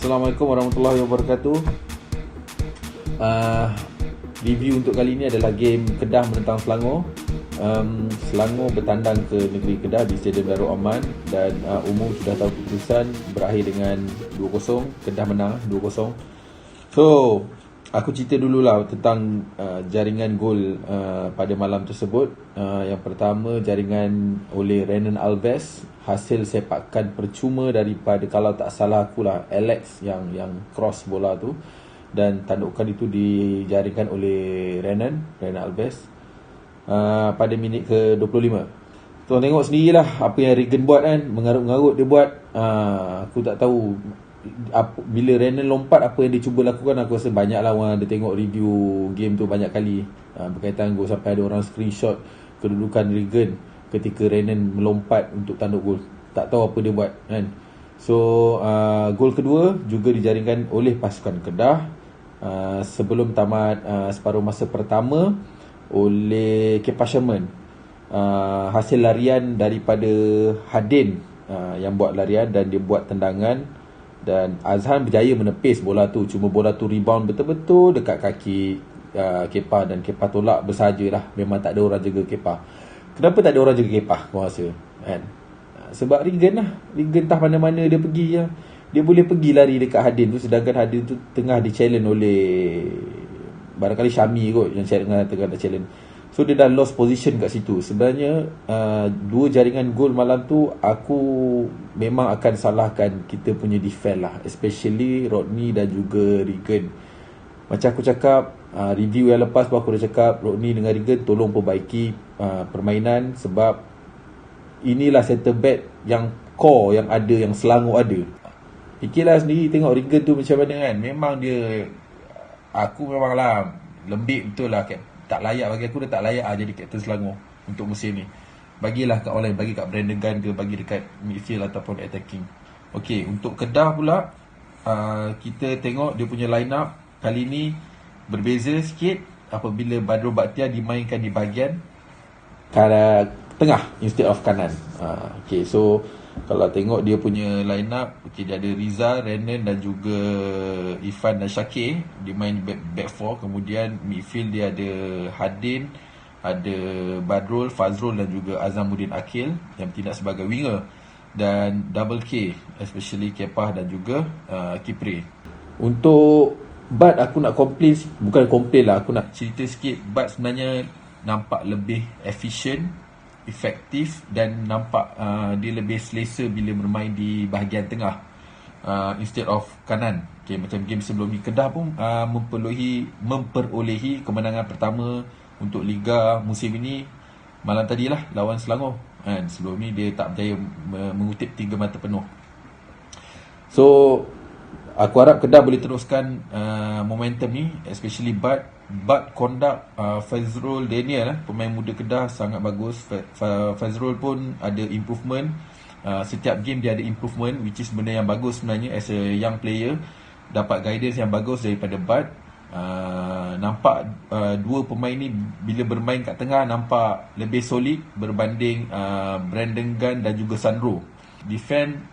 Assalamualaikum warahmatullahi wabarakatuh. uh, Review untuk kali ini adalah game Kedah menentang Selangor. Selangor bertandang ke negeri Kedah di Stadium Darul Aman dan umum sudah tahu keputusan berakhir dengan 2-0. Kedah menang 2-0. So, aku cerita dululah tentang jaringan gol pada malam tersebut. Yang pertama, jaringan oleh Renan Alves, hasil sepakan percuma daripada, kalau tak salah akulah, Alex yang cross bola tu, dan tandukan itu dijaringkan oleh Renan Alves pada minit ke 25. Tuan tengok sendirilah apa yang Regan buat kan, mengarut-mengarut dia buat. Aku tak tahu bila Renan lompat apa yang dia cuba lakukan. Aku rasa banyak lah orang ada tengok review game tu banyak kali berkaitan gol, sampai ada orang screenshot kedudukan Regan ketika Renan melompat untuk tanduk gol. Tak tahu apa dia buat kan. So gol kedua juga dijaringkan oleh pasukan Kedah sebelum tamat separuh masa pertama oleh Kepa Sherman. Hasil larian daripada Hadin yang buat larian dan dia buat tendangan, dan Azhan berjaya menepis bola tu. Cuma bola tu rebound betul-betul dekat kaki Kepa, dan Kepa tolak bersajalah. Memang tak ada orang jaga Kepa. Kenapa tak ada orang jaga Kepa kau rasa kan? Sebab Regan lah. Regan entah mana-mana dia pergi ya. Dia boleh pergi lari dekat Hadin tu, sedangkan Hadin tu tengah di challenge oleh barangkali Syami kot, yang tengah challenge. So dia dah lost position kat situ. Sebenarnya dua jaringan gol malam tu aku memang akan salahkan kita punya defense lah, especially Rodney dan juga Regan. Macam aku cakap review yang lepas pun aku dah cakap, Rodney dengan Regan tolong perbaiki permainan, sebab inilah center back yang core yang ada, yang Selangor ada. Fikirlah sendiri, tengok Regan tu macam mana kan. Memang dia, aku memanglah lembik betul lah, tak layak bagi aku. Dia tak layak jadi kapten Selangor untuk musim ni. Bagilah kat orang lain, bagi kat Brandon Gunn ke, bagi dekat midfield ataupun attacking. Okey, untuk Kedah pula, kita tengok dia punya line up kali ni berbeza sikit apabila Badrul Bakhtiar dimainkan di bahagian tengah instead of kanan. Okay, so kalau tengok dia punya line up, okay, dia ada Riza, Renan dan juga Irfan dan Syakir dimain back 4. Kemudian midfield dia ada Hadin, ada Badrul, Fazrul dan juga Azamuddin Akil yang tidak sebagai winger, dan double K, especially Kepah dan juga Kipre. Untuk Bad, aku nak bukan komplain lah, aku nak cerita sikit. Bad sebenarnya nampak lebih efisien, efektif, dan nampak dia lebih selesa bila bermain di bahagian tengah instead of kanan. Okay, macam game sebelum ni, Kedah pun memperolehi kemenangan pertama untuk Liga musim ini malam tadilah lawan Selangor kan. Sebelum ni dia tak berjaya mengutip 3 mata penuh. So aku harap Kedah boleh teruskan momentum ni, especially Bad conduct Fazrul Daniel pemain muda Kedah sangat bagus. Fazrul pun ada improvement. Setiap game dia ada improvement, which is benda yang bagus sebenarnya as a young player. Dapat guidance yang bagus daripada Bad. Nampak dua pemain ni bila bermain kat tengah nampak lebih solid berbanding Brandon Gunn dan juga Sandro. Defend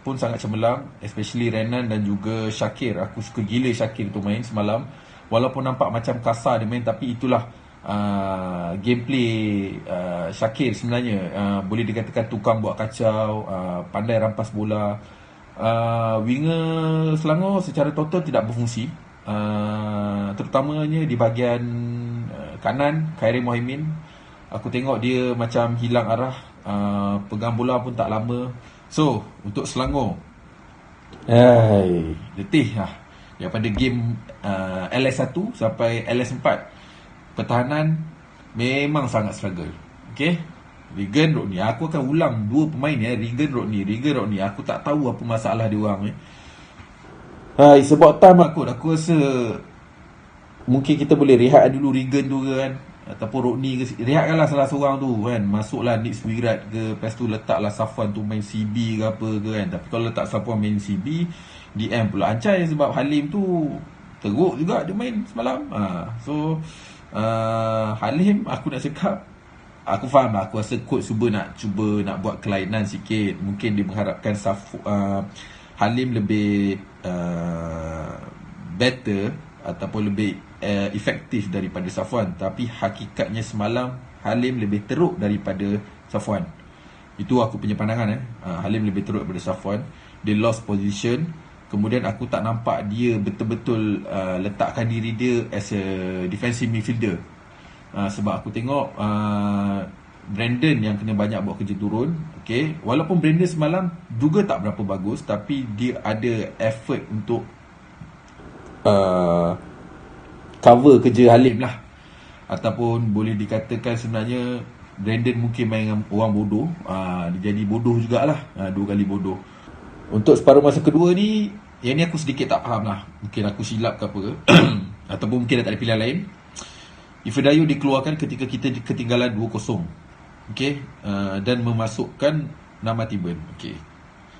pun sangat cemerlang, especially Renan dan juga Syakir. Aku suka gila Syakir tu main semalam. Walaupun nampak macam kasar dia main, tapi itulah gameplay Syakir sebenarnya. Boleh dikatakan tukang buat kacau, pandai rampas bola. Winger Selangor secara total tidak berfungsi, terutamanya di bahagian kanan. Khairi Mohimin, aku tengok dia macam hilang arah, pegang bola pun tak lama. So untuk Selangor, letih lah daripada game LS1 sampai LS4. Pertahanan memang sangat struggle. Okay, Regan, Rodney, aku akan ulang dua pemain ni, Regan, Rodney. Aku tak tahu apa masalah dia orang ni. It's about time aku rasa mungkin kita boleh rehat dulu Regan tu kan, ataupun Rodney ke, rehatkanlah salah seorang tu kan. Masuklah Nick Wirat ke, lepas tu letaklah Safwan tu main CB ke apa ke kan. Tapi kalau letak Safwan main CB, DM pula Ancai, sebab Halim tu teruk juga dia main semalam. So Halim, aku nak cakap, aku faham lah, aku rasa coach cuba nak buat kelainan sikit. Mungkin dia mengharapkan Halim lebih better ataupun lebih efektif daripada Safwan. Tapi hakikatnya semalam Halim lebih teruk daripada Safwan. Itu aku punya pandangan. Halim lebih teruk daripada Safwan. Dia lost position. Kemudian aku tak nampak dia betul-betul letakkan diri dia as a defensive midfielder. Sebab aku tengok Brandon yang kena banyak buat kerja turun. Okay. Walaupun Brandon semalam juga tak berapa bagus, tapi dia ada effort untuk cover kerja Halim lah. Ataupun boleh dikatakan sebenarnya Brandon mungkin main dengan orang bodoh. Dia jadi bodoh jugalah. 2 kali bodoh. Untuk separuh masa kedua ni, yang ni aku sedikit tak faham lah. Mungkin aku silap ke apa ke. Ataupun mungkin tak ada pilihan lain. Ifedayo dikeluarkan ketika kita ketinggalan 2-0. Okay. Dan memasukkan nama Tiben. Okay.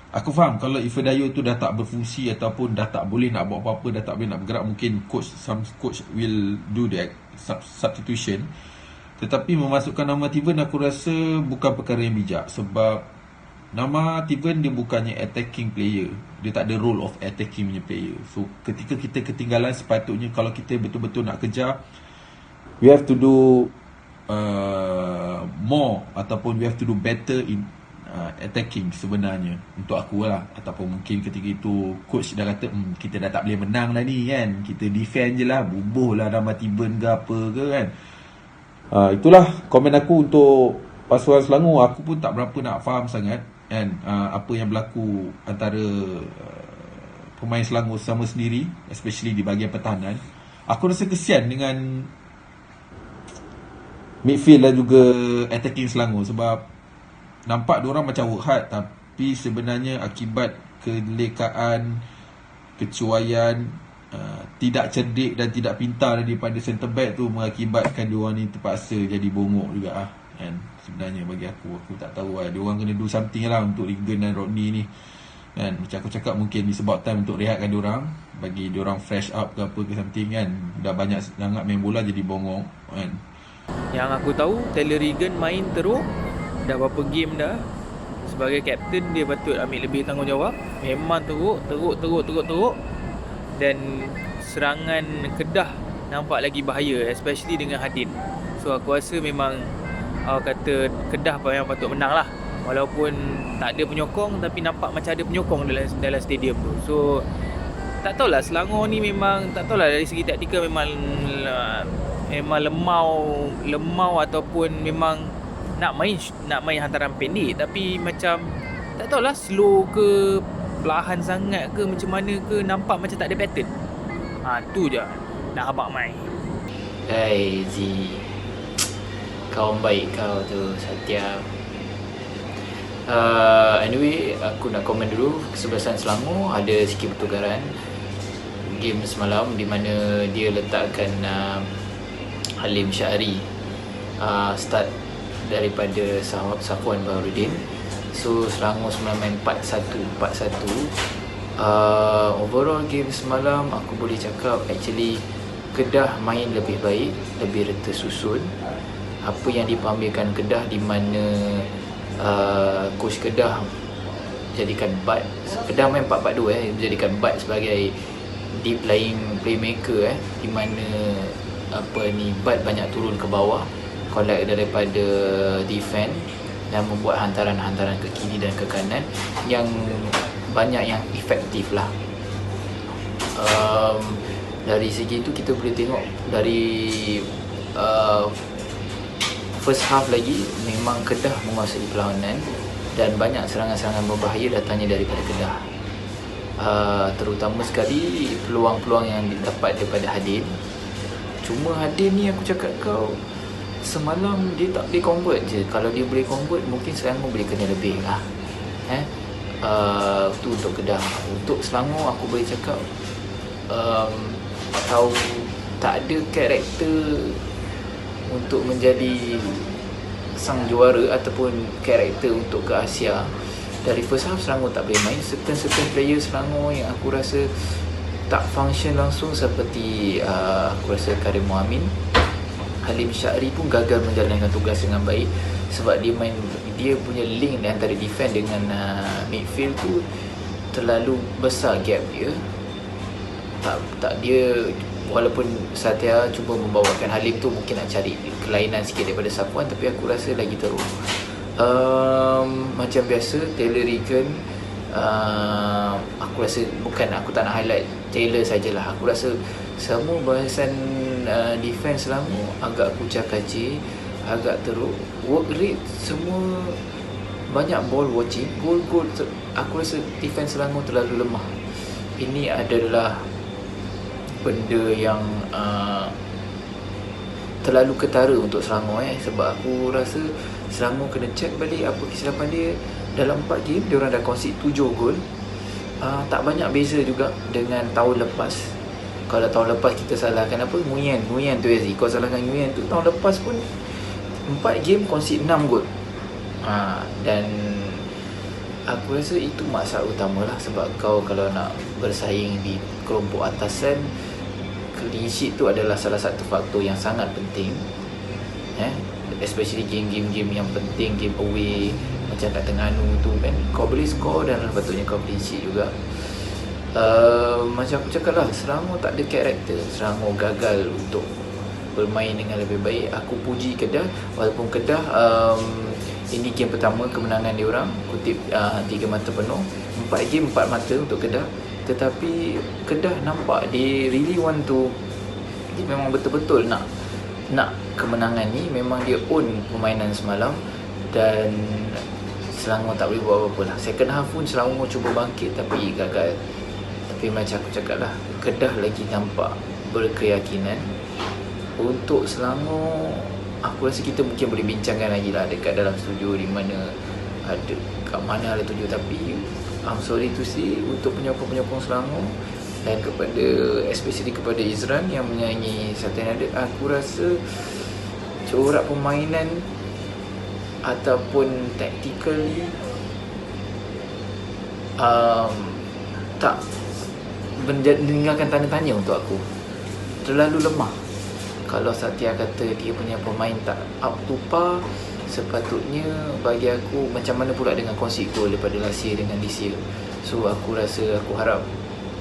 Aku faham kalau Ifedayo tu dah tak berfungsi ataupun dah tak boleh nak buat apa-apa, dah tak boleh nak bergerak, mungkin some coach will do the substitution. Tetapi memasukkan nama Tiben aku rasa bukan perkara yang bijak. Sebab nama Tiben dia bukannya attacking player. Dia tak ada role of attacking punya player. So ketika kita ketinggalan, sepatutnya kalau kita betul-betul nak kejar, we have to do more ataupun we have to do better in attacking sebenarnya, untuk aku lah. Ataupun mungkin ketika itu coach dah kata kita dah tak boleh menang lah ni kan, kita defend je lah, bubuh lah nama Tiben ke apa ke kan. Itulah komen aku untuk pasukan Selangor. Aku pun tak berapa nak faham sangat kan apa yang berlaku antara pemain Selangor sama sendiri, especially di bahagian pertahanan. Aku rasa kesian dengan midfield dan juga attacking Selangor, sebab nampak diorang macam work hard, tapi sebenarnya akibat kelekaan, kecuaian, tidak cerdik dan tidak pintar daripada centre back tu mengakibatkan diorang ni terpaksa jadi bongok juga kan. Sebenarnya bagi aku tak tahu lah, diorang kena do something lah untuk Regan dan Rodney ni kan. Macam aku cakap, mungkin it's about time untuk rehatkan diorang, bagi diorang fresh up ke apa ke something kan. Dah banyak sangat main bola jadi bongok kan. Yang aku tahu, Taylor Regan main teruk dah berapa game dah. Sebagai kapten dia patut ambil lebih tanggungjawab. Memang teruk. Dan serangan Kedah nampak lagi bahaya, especially dengan Hadin. So aku rasa memang kata Kedah memang patut menang lah. Walaupun tak ada penyokong, tapi nampak macam ada penyokong dalam stadium tu. So tak tahulah, Selangor ni memang tak tahulah, dari segi taktikal memang lemau ataupun memang nak main hantaran pendek, tapi macam tak tahulah, slow ke, perlahan sangat ke, macam mana ke, nampak macam tak ada pattern. Tu je nak habaq main. Hai Z, kawan baik kau tu, Satya. Anyway, aku nak komen dulu. Kesebelasan Selangor ada sikit pertukaran game semalam, di mana dia letakkan Halim Syahri start daripada Safwan Baharudin. So Selangor semalam main 4-1. Overall game semalam aku boleh cakap actually Kedah main lebih baik, lebih reta susun. Apa yang dipamerkan Kedah, di mana coach Kedah jadikan Bad, Kedah main 4-4-2 jadikan Bad sebagai deep lying playmaker di mana Bad banyak turun ke bawah, collect daripada defend dan membuat hantaran-hantaran ke kiri dan ke kanan yang banyak yang efektif lah. Dari segi itu kita boleh tengok dari first half lagi memang Kedah menguasai perlawanan dan banyak serangan-serangan berbahaya datangnya daripada Kedah. Terutama sekali peluang-peluang yang didapat daripada Hadin. Cuma Hadin ni aku cakap kau, semalam dia tak boleh convert je. Kalau dia boleh convert, mungkin Selangor boleh kena lebih lah. Itu untuk Kedah. Untuk Selangor aku boleh cakap kau tak ada karakter untuk menjadi sang juara ataupun karakter untuk ke Asia. Dari first half Selangor tak boleh main. Certain player Selangor yang aku rasa tak function langsung, seperti aku rasa Karim Mohamed. Halim Syahri pun gagal menjalankan tugas dengan baik, sebab dia punya link antara defend dengan midfield tu terlalu besar gap dia. Tak dia, walaupun Satya cuba membawakan Halim tu mungkin nak cari kelainan sikit daripada Safwan, tapi aku rasa lagi teruk. Macam biasa Taylor Regan, aku rasa bukan, aku tak nak highlight Taylor sajalah. Aku rasa semua bahasan defense Selangor agak kucar kacir, agak teruk. Work rate semua banyak ball watching, gol aku rasa defense Selangor terlalu lemah. Ini adalah benda yang terlalu ketara untuk Selangor sebab aku rasa Selangor kena check balik apa kesilapan dia. Dalam 4 game diorang dah concede 7 gol. Tak banyak beza juga dengan tahun lepas. Kalau tahun lepas kita salahkan apa, Nguyen tu Kau salahkan Nguyen tu, tahun lepas pun 4 game concede 6 gol. Dan aku rasa itu masalah utama lah, sebab kau kalau nak bersaing di kelompok atasan, clean sheet tu adalah salah satu faktor yang sangat penting, especially game-game yang penting, game away macam kat Terengganu tu kan, kau boleh score dan patutnya kau clean sheet juga. Macam aku cakap lah, Selangor tak ada karakter. Selangor gagal untuk bermain dengan lebih baik. Aku puji Kedah, walaupun Kedah ini game pertama kemenangan diorang, kutip 3 mata penuh, 4 game 4 mata untuk Kedah. Tetapi Kedah nampak dia really want to, dia memang betul-betul nak kemenangan ni. Memang dia own permainan semalam dan Selangor tak boleh buat apa-apa lah. Second half pun Selangor cuba bangkit tapi gagal. Tapi macam aku cakap lah, Kedah lagi nampak berkeyakinan. Untuk Selangor, aku rasa kita mungkin boleh bincangkan lagi lah dekat dalam studio di mana ada, kat mana ada tujuh. Tapi I'm sorry to say, untuk penyokong-penyokong Selangor dan kepada, especially kepada Izran yang menyanyi Satu Nada, aku rasa corak permainan ataupun tactically tak meninggalkan tanda tanya untuk aku. Terlalu lemah. Kalau Satya kata dia punya pemain tak up to par, sepatutnya bagi aku macam mana pula dengan concede goal daripada last year dengan this year. So aku rasa, aku harap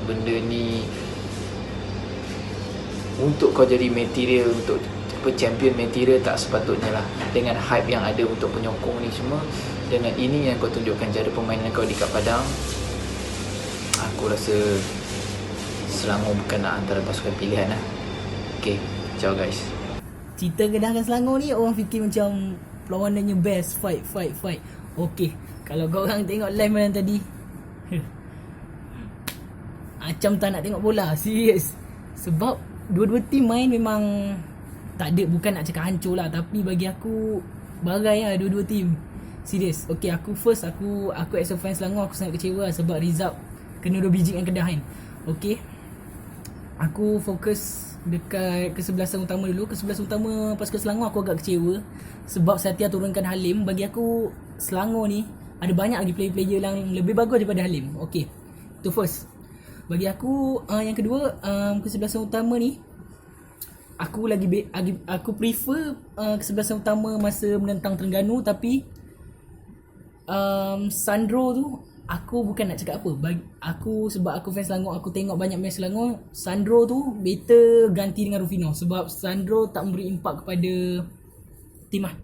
benda ni untuk kau jadi material, untuk champion material, tak sepatutnya lah dengan hype yang ada untuk penyokong ni semua. Dengan ini yang kau tunjukkan cara permainan kau di kat padang, aku rasa Selangor bukan nak antara pasukan pilihan lah. Okay, ciao guys. Cerita Kedah dan Selangor ni orang fikir macam perlawanannya best, fight. Okay, kalau korang tengok live malam tadi, macam tak nak tengok bola, serius. Sebab dua-dua team main memang tak ada, bukan nak cakap hancur lah, tapi bagi aku bagai lah dua-dua team. Serius. Okay, aku as a fan Selangor, aku sangat kecewa lah sebab result kena 2 biji dengan Kedah kan. Okay, aku fokus dekat kesebelasan utama dulu. Kesebelasan utama pasukan Selangor aku agak kecewa sebab Satya turunkan Halim. Bagi aku Selangor ni ada banyak lagi player-player yang lebih bagus daripada Halim. Okay, itu first. Bagi aku yang kedua, kesebelasan utama ni aku prefer kesebelasan utama masa menentang Terengganu. Tapi Sandro tu, aku bukan nak cakap apa, sebab aku fans Selangor, aku tengok banyak match Selangor. Sandro tu better ganti dengan Rufino sebab Sandro tak memberi impak kepada tim lah.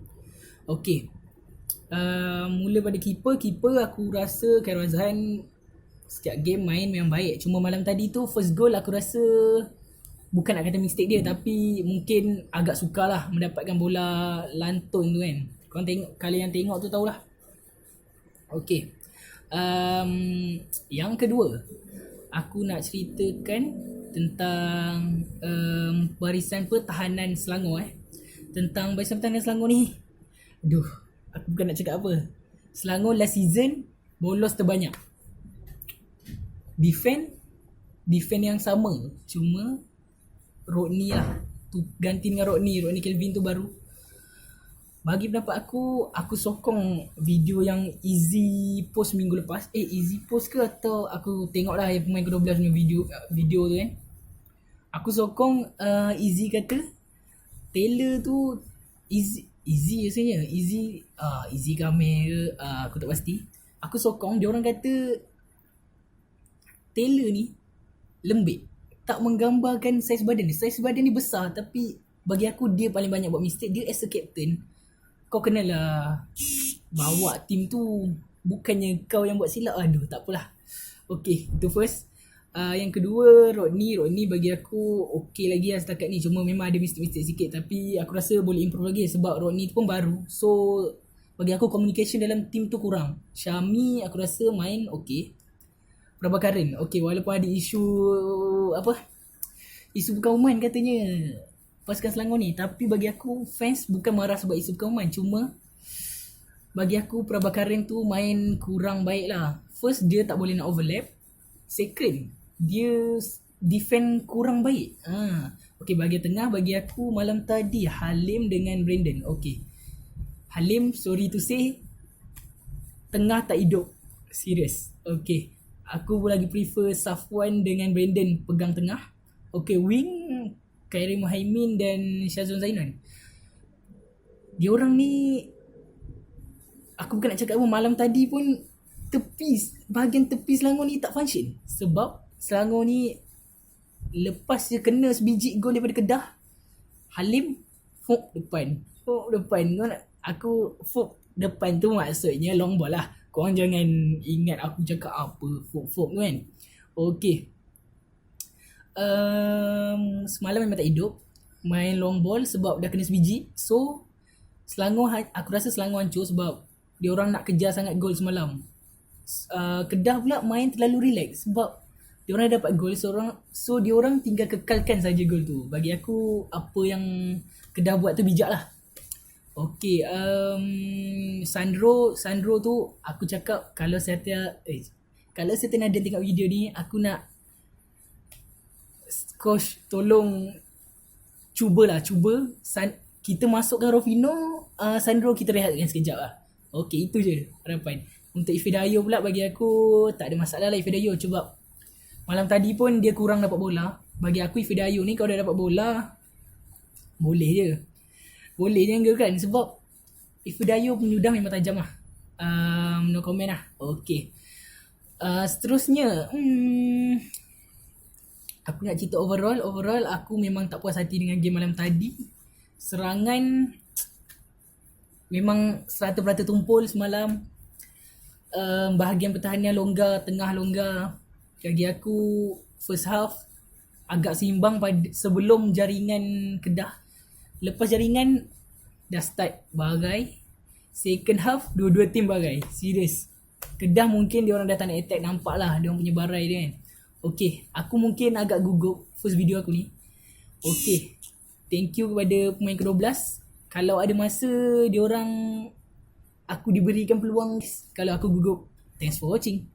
Okay, mula pada keeper aku rasa Khairul Azhan setiap game main memang baik. Cuma malam tadi tu first goal aku rasa, bukan nak kata mistake dia, tapi mungkin agak sukar lah mendapatkan bola lantun tu kan. Korang tengok, kalian tengok tu tahulah. Okay, yang kedua aku nak ceritakan tentang barisan pertahanan Selangor. Tentang barisan pertahanan Selangor ni, aku bukan nak cakap apa. Selangor last season bolos terbanyak. Defend yang sama, cuma Rodney lah tu, ganti dengan Rodney Kelvin tu baru. Bagi pendapat aku sokong video yang Izzy post minggu lepas. Izzy post ke atau aku tengok lah yang pemain ke-12 punya video tu kan. Aku sokong Izzy kata Taylor tu Izzy rasanya Izzy kamera, aku tak pasti. Aku sokong dia orang kata Taylor ni lembik, tak menggambarkan saiz badan ni. Saiz badan ni besar, tapi bagi aku dia paling banyak buat mistake. Dia as a captain, kau kenalah bawa team tu, bukannya kau yang buat silap. Aduh, tak apalah. Okay, itu first. Yang kedua, Rodney bagi aku okay lagi lah setakat ni. Cuma memang ada mistake-mistake sikit, tapi aku rasa boleh improve lagi sebab Rodney tu pun baru. So bagi aku communication dalam team tu kurang. Syami aku rasa main okay. Prabhakaran okay, walaupun ada isu perkauman katanya pasukan Selangor ni, tapi bagi aku fans bukan marah sebab isu perkauman. Cuma bagi aku Prabhakaran tu main kurang baik lah. First, dia tak boleh nak overlap. Second, dia defend kurang baik. Okay, bahagian tengah bagi aku malam tadi Halim dengan Brandon. Okay, Halim sorry to say tengah tak hidup. Serius. Okay, aku lagi prefer Safwan dengan Brandon pegang tengah. Okay, wing Khairi Muhaimin dan Syazwan Zainan. Diorang ni, aku bukan nak cakap apa, malam tadi pun bahagian tepi Selangor ni tak function. Sebab Selangor ni lepas dia kena sebiji gol daripada Kedah, Halim fok depan. Aku fok depan tu maksudnya long ball lah. Korang jangan ingat aku cakap apa fok tu kan. Okay, semalam memang tak hidup, main long ball sebab dah kena sebiji. So Selangor, aku rasa Selangor hancur sebab diorang nak kejar sangat gol semalam. Kedah pula main terlalu relax sebab diorang dah dapat gol, so diorang tinggal kekalkan saja gol tu. Bagi aku apa yang Kedah buat tu bijak lah. Okay, Sandro tu aku cakap kalau Setia Naden tengok video ni, aku nak coach tolong cuba kita masukkan Rofino, Sandro kita rehatkan sekejap lah. Okay, itu je harapan. Untuk Ifidayo pula bagi aku tak ada masalah lah Ifidayo, sebab malam tadi pun dia kurang dapat bola. Bagi aku Ifidayo ni kalau dah dapat bola boleh je kan, sebab Ifidayo penyudah memang tajam lah. No comment lah. Okay, seterusnya aku nak cerita overall aku memang tak puas hati dengan game malam tadi. Serangan memang 100% tumpul semalam. Bahagian pertahanan longgar, tengah longgar. Bagi aku first half agak seimbang sebelum jaringan Kedah. Lepas jaringan dah start bagai. Second half dua-dua tim bagai. Serius. Kedah mungkin diorang dah tak nak attack, nampak lah diorang punya barai dia kan. Okay, aku mungkin agak gugup first video aku ni. Okay, thank you kepada pemain ke-12. Kalau ada masa aku diberikan peluang, kalau aku gugup, thanks for watching.